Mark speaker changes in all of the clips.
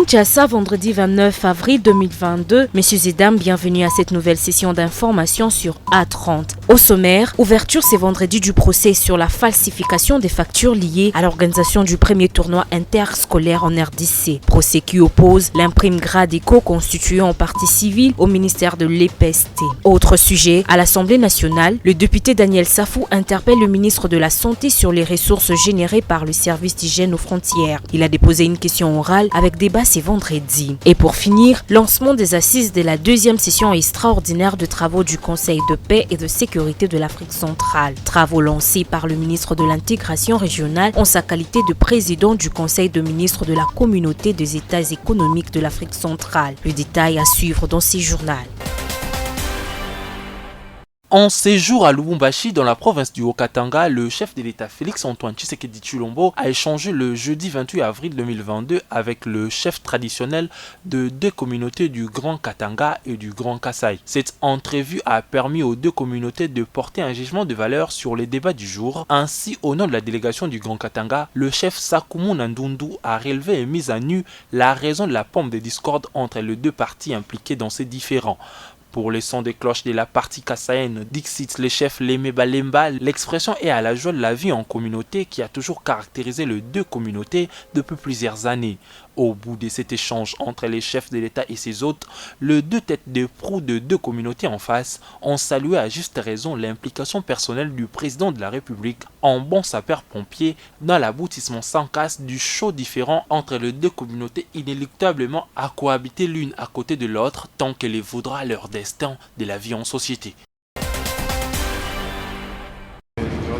Speaker 1: Kinshasa, vendredi 29 avril 2022. Messieurs et dames, bienvenue à cette nouvelle session d'information sur A30. Au sommaire, ouverture ce vendredi du procès sur la falsification des factures liées à l'organisation du premier tournoi interscolaire en RDC. Procès qui oppose l'imprime Gradeco constituée en partie civile au ministère de l'EPST. Autre sujet, à l'Assemblée nationale, le député Daniel Safou interpelle le ministre de la Santé sur les ressources générées par le service d'hygiène aux frontières. Il a déposé une question orale avec débat ce vendredi. Et pour finir, lancement des assises de la deuxième session extraordinaire de travaux du Conseil de paix et de sécurité de l'Afrique centrale. Travaux lancés par le ministre de l'intégration régionale en sa qualité de président du Conseil de ministres de la communauté des États économiques de l'Afrique centrale. Le détail à suivre dans ces journaux.
Speaker 2: En séjour à Lubumbashi, dans la province du Haut-Katanga, le chef de l'État Félix-Antoine Tshisekedi Tshilombo a échangé le jeudi 28 avril 2022 avec le chef traditionnel de deux communautés du Grand Katanga et du Grand Kasaï. Cette entrevue a permis aux deux communautés de porter un jugement de valeur sur les débats du jour. Ainsi, au nom de la délégation du Grand Katanga, le chef Sakumu Nandundu a relevé et mis à nu la raison de la pompe de discorde entre les deux parties impliquées dans ces différends. Pour les sons des cloches de la partie kassaïenne, Dixit les chefs Lemé Balemba, l'expression est à la joie de la vie en communauté qui a toujours caractérisé les deux communautés depuis plusieurs années. Au bout de cet échange entre les chefs de l'État et ses hôtes, les deux têtes de proue de deux communautés en face ont salué à juste raison l'implication personnelle du président de la République en bon sapeur-pompier dans l'aboutissement sans casse du chaud différent entre les deux communautés inéluctablement à cohabiter l'une à côté de l'autre tant qu'elle les voudra leur destin de la vie en société.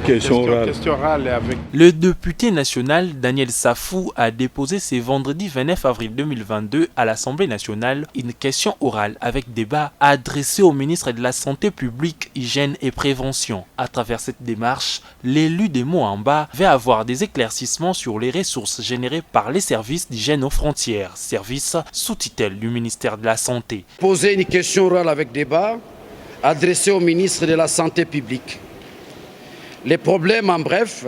Speaker 3: Question orale avec...
Speaker 2: Le député national Daniel Safou a déposé ce vendredi 29 avril 2022 à l'Assemblée nationale une question orale avec débat adressée au ministre de la Santé publique, Hygiène et Prévention. À travers cette démarche, l'élu de Moamba va avoir des éclaircissements sur les ressources générées par les services d'hygiène aux frontières, services sous tutelle du ministère de la Santé.
Speaker 4: Poser une question orale avec débat adressée au ministre de la Santé publique. Les problèmes, en bref,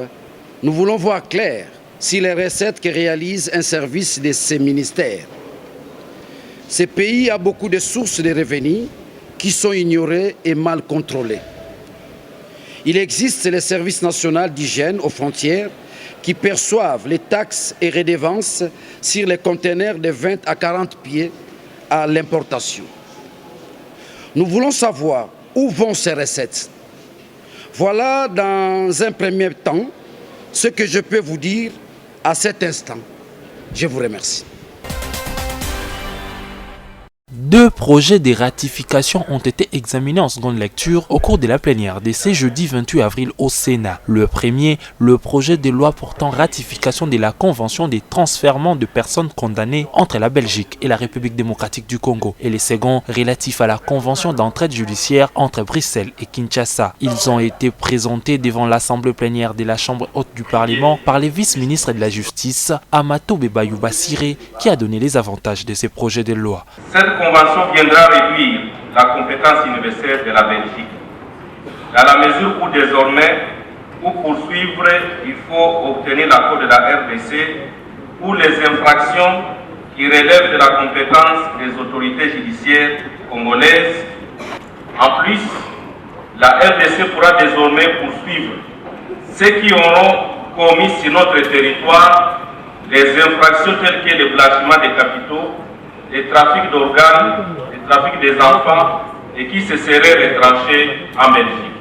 Speaker 4: nous voulons voir clair si les recettes que réalise un service de ces ministères. Ce pays a beaucoup de sources de revenus qui sont ignorées et mal contrôlées. Il existe le service national d'hygiène aux frontières qui perçoivent les taxes et redevances sur les conteneurs de 20 à 40 pieds à l'importation. Nous voulons savoir où vont ces recettes. Voilà dans un premier temps ce que je peux vous dire à cet instant. Je vous remercie.
Speaker 2: Deux projets de ratification ont été examinés en seconde lecture au cours de la plénière de ce jeudi 28 avril au Sénat. Le premier, le projet de loi portant ratification de la Convention des transfèrements de personnes condamnées entre la Belgique et la République démocratique du Congo. Et le second, relatif à la Convention d'entraide judiciaire entre Bruxelles et Kinshasa. Ils ont été présentés devant l'Assemblée plénière de la Chambre haute du Parlement par le vice-ministre de la Justice, Amato Bebayouba Siré, qui a donné les avantages de ces projets de loi.
Speaker 5: Cette convention viendra réduire la compétence universelle de la Belgique, dans la mesure où désormais, pour poursuivre, il faut obtenir l'accord de la RDC pour les infractions qui relèvent de la compétence des autorités judiciaires congolaises. En plus, la RDC pourra désormais poursuivre ceux qui auront commis sur notre territoire les infractions telles que le blanchiment des capitaux, les trafics d'organes, les trafics des enfants et qui se seraient retranchés en Belgique.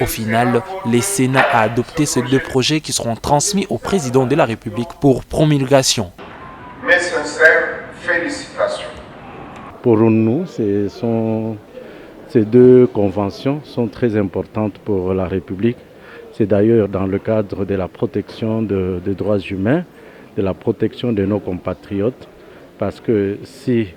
Speaker 2: Au final, le Sénat a adopté ces deux projets qui seront transmis au président de la République pour promulgation.
Speaker 6: Mes sincères félicitations.
Speaker 3: Pour nous, ces deux conventions sont très importantes pour la République. C'est d'ailleurs dans le cadre de la protection des droits humains, de la protection de nos compatriotes. Parce que si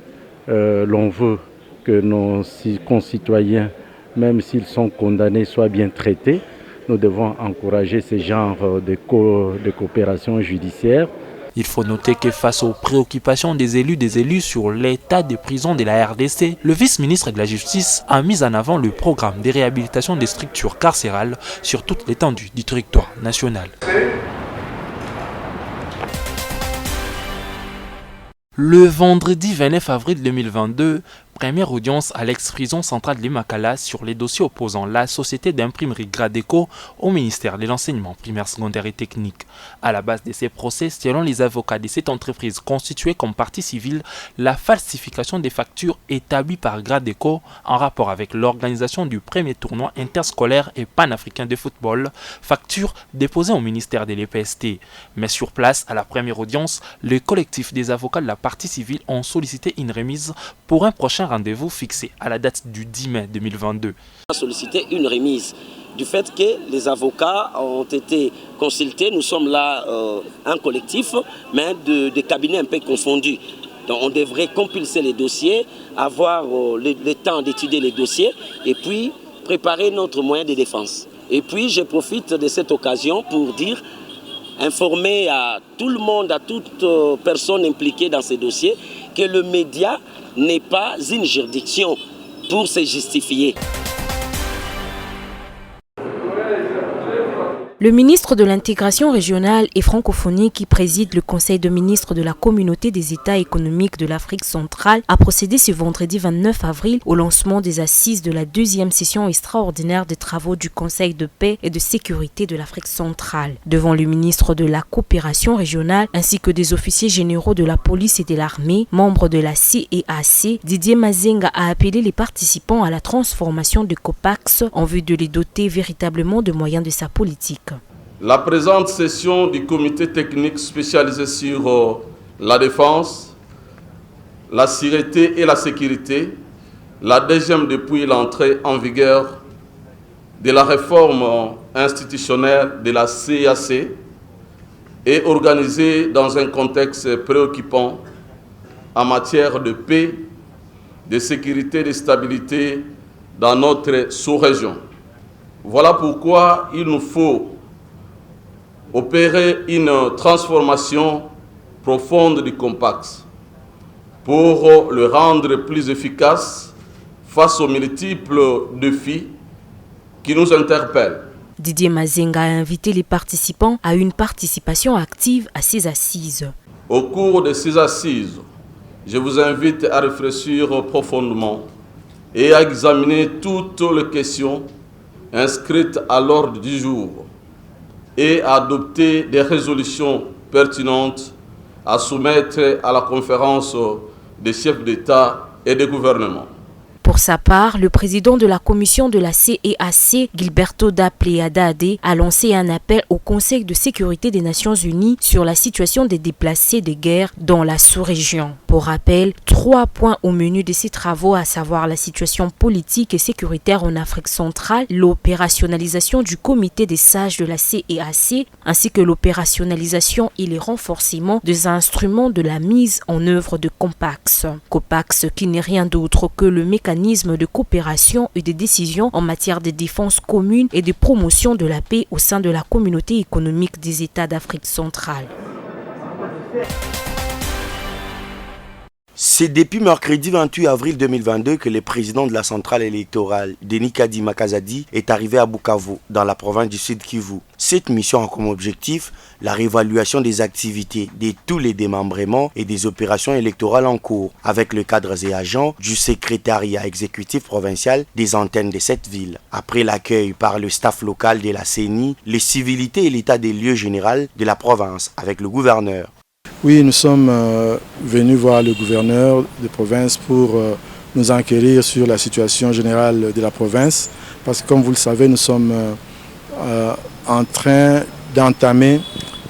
Speaker 3: l'on veut que nos concitoyens, même s'ils sont condamnés, soient bien traités, nous devons encourager ce genre de coopération judiciaire.
Speaker 2: Il faut noter que face aux préoccupations des élus sur l'état des prisons de la RDC, le vice-ministre de la Justice a mis en avant le programme de réhabilitation des structures carcérales sur toute l'étendue du territoire national. Le vendredi 29 avril 2022, première audience à l'ex-prison centrale de Makala sur les dossiers opposant la société d'imprimerie Gradeco au ministère de l'enseignement primaire, secondaire et technique. À la base de ces procès, selon les avocats de cette entreprise constituée comme partie civile, la falsification des factures établies par Gradeco en rapport avec l'organisation du premier tournoi interscolaire et panafricain de football, facture déposée au ministère de l'EPST. Mais sur place, à la première audience, le collectif des avocats de la partie civile ont sollicité une remise pour un prochain rendez-vous fixé à la date du 10 mai 2022.
Speaker 7: On a sollicité une remise du fait que les avocats ont été consultés. Nous sommes là un collectif, mais des cabinets un peu confondus. Donc on devrait compulser les dossiers, avoir le temps d'étudier les dossiers et puis préparer notre moyen de défense. Et puis je profite de cette occasion pour dire, informer à tout le monde, à toute personne impliquée dans ces dossiers, que le média n'est pas une juridiction pour se justifier.
Speaker 1: Le ministre de l'intégration régionale et francophonie qui préside le Conseil de ministres de la Communauté des États économiques de l'Afrique centrale a procédé ce vendredi 29 avril au lancement des assises de la deuxième session extraordinaire des travaux du Conseil de paix et de sécurité de l'Afrique centrale. Devant le ministre de la coopération régionale ainsi que des officiers généraux de la police et de l'armée, membres de la CEAC, Didier Mazenga a appelé les participants à la transformation de COPAX en vue de les doter véritablement de moyens de sa politique.
Speaker 8: La présente session du comité technique spécialisé sur la défense, la sûreté et la sécurité, la deuxième depuis l'entrée en vigueur de la réforme institutionnelle de la CEAC, est organisée dans un contexte préoccupant en matière de paix, de sécurité et de stabilité dans notre sous-région. Voilà pourquoi il nous faut opérer une transformation profonde du COPAX pour le rendre plus efficace face aux multiples défis qui nous interpellent.
Speaker 1: Didier Mazenga a invité les participants à une participation active à ces assises.
Speaker 8: Au cours de ces assises, je vous invite à réfléchir profondément et à examiner toutes les questions inscrites à l'ordre du jour et à adopter des résolutions pertinentes à soumettre à la conférence des chefs d'État et de gouvernement.
Speaker 1: Pour sa part, le président de la commission de la CEAC, Gilberto da Pleiadade, a lancé un appel au Conseil de sécurité des Nations Unies sur la situation des déplacés de guerre dans la sous-région. Pour rappel, 3 points au menu de ces travaux, à savoir la situation politique et sécuritaire en Afrique centrale, l'opérationnalisation du comité des sages de la CEAC, ainsi que l'opérationnalisation et le renforcement des instruments de la mise en œuvre de COPAX. COPAX qui n'est rien d'autre que le mécanisme de coopération et de décision en matière de défense commune et de promotion de la paix au sein de la communauté économique des États d'Afrique centrale.
Speaker 9: C'est depuis mercredi 28 avril 2022 que le président de la centrale électorale, Denis Kadi Makazadi, est arrivé à Bukavu, dans la province du Sud Kivu. Cette mission a comme objectif la réévaluation des activités de tous les démembrements et des opérations électorales en cours, avec le cadre et agents du secrétariat exécutif provincial des antennes de cette ville. Après l'accueil par le staff local de la CENI, les civilités et l'état des lieux général de la province, avec le gouverneur.
Speaker 10: Oui, nous sommes venus voir le gouverneur de province pour nous enquérir sur la situation générale de la province. Parce que comme vous le savez, nous sommes en train d'entamer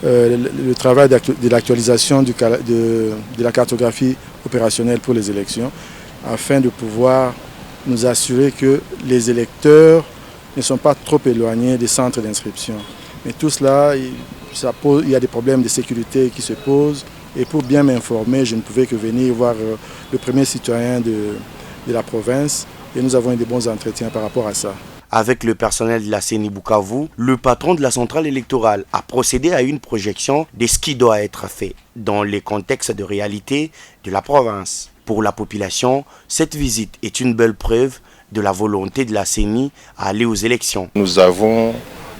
Speaker 10: le travail de l'actualisation de la cartographie opérationnelle pour les élections, afin de pouvoir nous assurer que les électeurs ne sont pas trop éloignés des centres d'inscription. Mais tout cela, il y a des problèmes de sécurité qui se posent, et pour bien m'informer, je ne pouvais que venir voir le premier citoyen de la province, et nous avons eu de bons entretiens par rapport à ça.
Speaker 9: Avec le personnel de la CENI Bukavu, le patron de la centrale électorale a procédé à une projection de ce qui doit être fait dans les contextes de réalité de la province. Pour la population, cette visite est une belle preuve de la volonté de la CENI à aller aux élections.
Speaker 11: Nous avons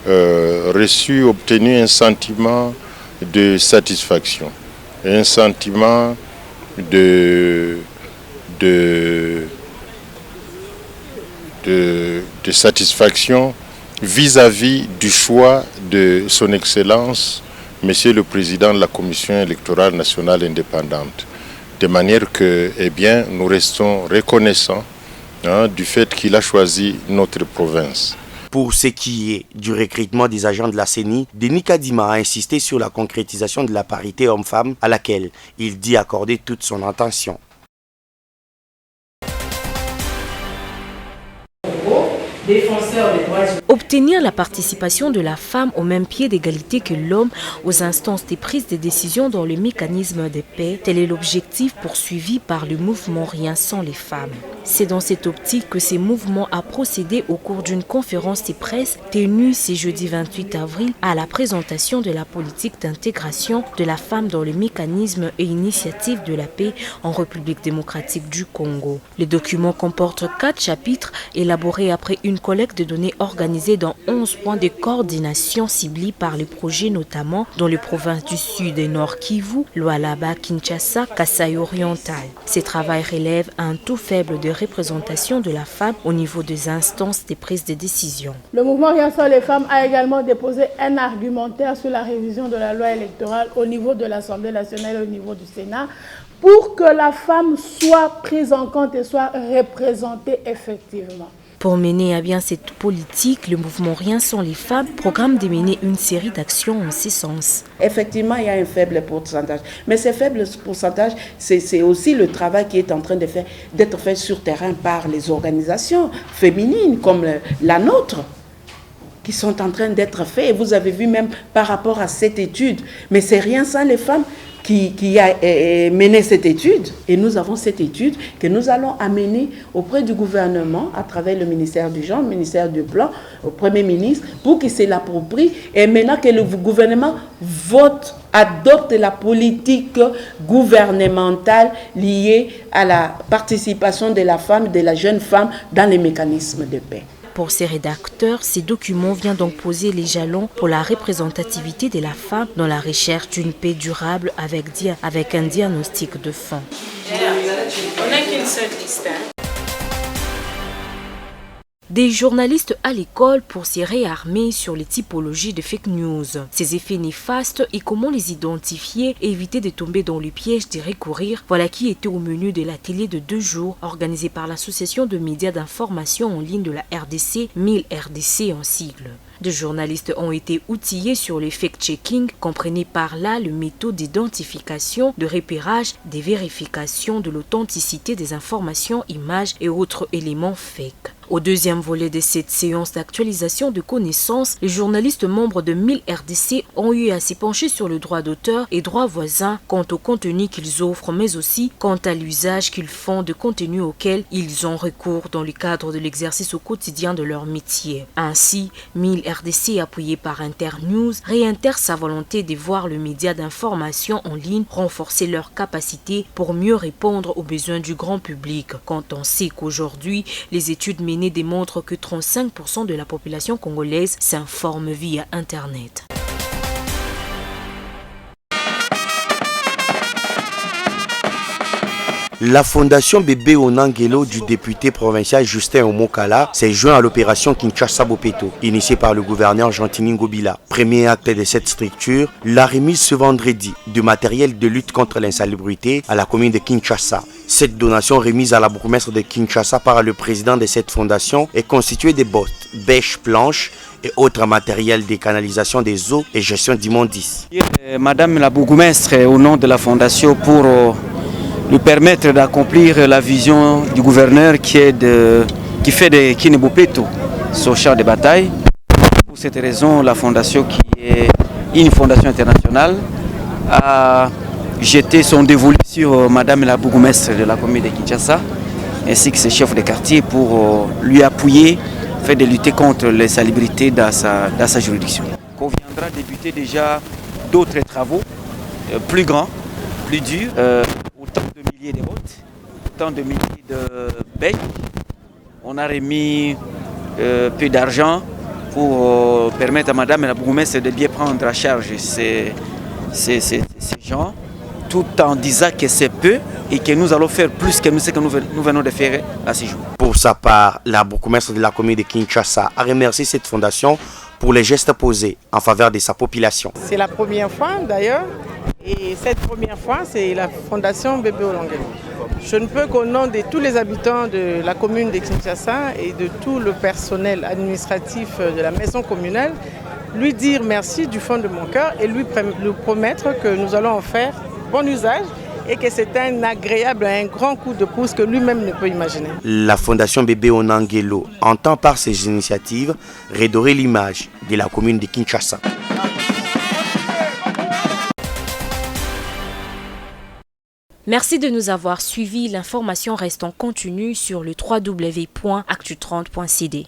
Speaker 11: obtenu un sentiment de satisfaction, un sentiment
Speaker 6: de satisfaction vis-à-vis du choix de son Excellence, Monsieur le Président de la Commission électorale nationale indépendante. De manière que, nous restons reconnaissants du fait qu'il a choisi notre province.
Speaker 9: Pour ce qui est du recrutement des agents de la CENI, Denis Kadima a insisté sur la concrétisation de la parité homme-femme à laquelle il dit accorder toute son attention.
Speaker 1: Obtenir la participation de la femme au même pied d'égalité que l'homme aux instances des prises de décision dans le mécanisme de paix, tel est l'objectif poursuivi par le mouvement Rien sans les femmes. C'est dans cette optique que ce mouvement a procédé au cours d'une conférence de presse tenue ce jeudi 28 avril à la présentation de la politique d'intégration de la femme dans le mécanisme et initiative de la paix en République démocratique du Congo. Le document comporte 4 chapitres élaborés après une collecte de données organisée dans 11 points de coordination ciblés par les projets notamment dans les provinces du Sud et Nord Kivu, Lualaba, Kinshasa, Kasai oriental. Ces travaux relèvent un taux faible de représentation de la femme au niveau des instances de prise de décision.
Speaker 11: Le mouvement Rien sans les femmes a également déposé un argumentaire sur la révision de la loi électorale au niveau de l'Assemblée nationale et au niveau du Sénat pour que la femme soit prise en compte et soit représentée effectivement.
Speaker 1: Pour mener à bien cette politique, le mouvement Rien sans les femmes programme de mener une série d'actions en ce sens.
Speaker 12: Effectivement, il y a un faible pourcentage. Mais ce faible pourcentage, c'est aussi le travail qui est en train d'être fait sur terrain par les organisations féminines comme la nôtre, qui sont en train d'être faits. Et vous avez vu même par rapport à cette étude. Mais c'est Rien sans les femmes qui a mené cette étude. Et nous avons cette étude que nous allons amener auprès du gouvernement à travers le ministère du Genre, le ministère du Plan, au Premier ministre, pour qu'il se l'approprie. Et maintenant que le gouvernement adopte la politique gouvernementale liée à la participation de la femme, de la jeune femme dans les mécanismes de paix.
Speaker 1: Pour ces rédacteurs, ces documents viennent donc poser les jalons pour la représentativité de la femme dans la recherche d'une paix durable avec un diagnostic de fond. Des journalistes à l'école pour s'y réarmer sur les typologies de fake news, ses effets néfastes et comment les identifier et éviter de tomber dans le piège d'y recourir. Voilà qui était au menu de l'atelier de 2 jours organisé par l'association de médias d'information en ligne de la RDC, 1000 RDC en sigle. Des journalistes ont été outillés sur le fact-checking, comprenez par là le méthode d'identification, de repérage, des vérifications de l'authenticité des informations, images et autres éléments fake. Au deuxième volet de cette séance d'actualisation de connaissances, les journalistes membres de 1000 RDC ont eu à s'y pencher sur le droit d'auteur et droits voisins quant au contenu qu'ils offrent, mais aussi quant à l'usage qu'ils font de contenus auxquels ils ont recours dans le cadre de l'exercice au quotidien de leur métier. Ainsi, 1000 RDC, appuyé par Internews, réitère sa volonté de voir le média d'information en ligne renforcer leurs capacités pour mieux répondre aux besoins du grand public. Quand on sait qu'aujourd'hui, les études menées démontrent que 35% de la population congolaise s'informe via Internet.
Speaker 9: La fondation Bébé Onangelo du député provincial Justin Omokala s'est joint à l'opération Kinshasa Bopeto, initiée par le gouverneur Jean-Tini Ngobila. Premier acte de cette structure, la remise ce vendredi du matériel de lutte contre l'insalubrité à la commune de Kinshasa. Cette donation remise à la bourgmestre de Kinshasa par le président de cette fondation est constituée de bottes, bêches, planches et autres matériels de canalisation des eaux et gestion d'immondices.
Speaker 13: Madame la bourgmestre, au nom de la fondation, pour lui permettre d'accomplir la vision du gouverneur qui fait de Kini Bopeto son champ de bataille. Pour cette raison, la fondation, qui est une fondation internationale, a jeté son dévolu sur Madame la bourgmestre de la commune de Kinshasa ainsi que ses chefs de quartier pour lui appuyer, faire de lutter contre l'insalubrité dans sa juridiction. On viendra débuter déjà d'autres travaux plus grands, plus durs, autant de milliers de routes, autant de milliers de becs. On a remis peu d'argent pour permettre à Madame la bourgmestre de bien prendre en charge ces gens, tout en disant que c'est peu, et que nous allons faire plus que ce que nous venons de faire à ce jour.
Speaker 9: Pour sa part, la bourgmestre de la commune de Kinshasa a remercié cette fondation pour les gestes posés en faveur de sa population.
Speaker 14: C'est la première fois d'ailleurs, et cette première fois, c'est la fondation Bébé Olangelo. Je ne peux qu'au nom de tous les habitants de la commune de Kinshasa et de tout le personnel administratif de la maison communale, lui dire merci du fond de mon cœur et lui promettre que nous allons en faire bon usage et que c'est un agréable, un grand coup de pouce que lui-même ne peut imaginer.
Speaker 9: La fondation Bébé Olangelo entend par ses initiatives redorer l'image de la commune de Kinshasa.
Speaker 1: Merci de nous avoir suivis. L'information reste en continu sur le www.actu30.cd.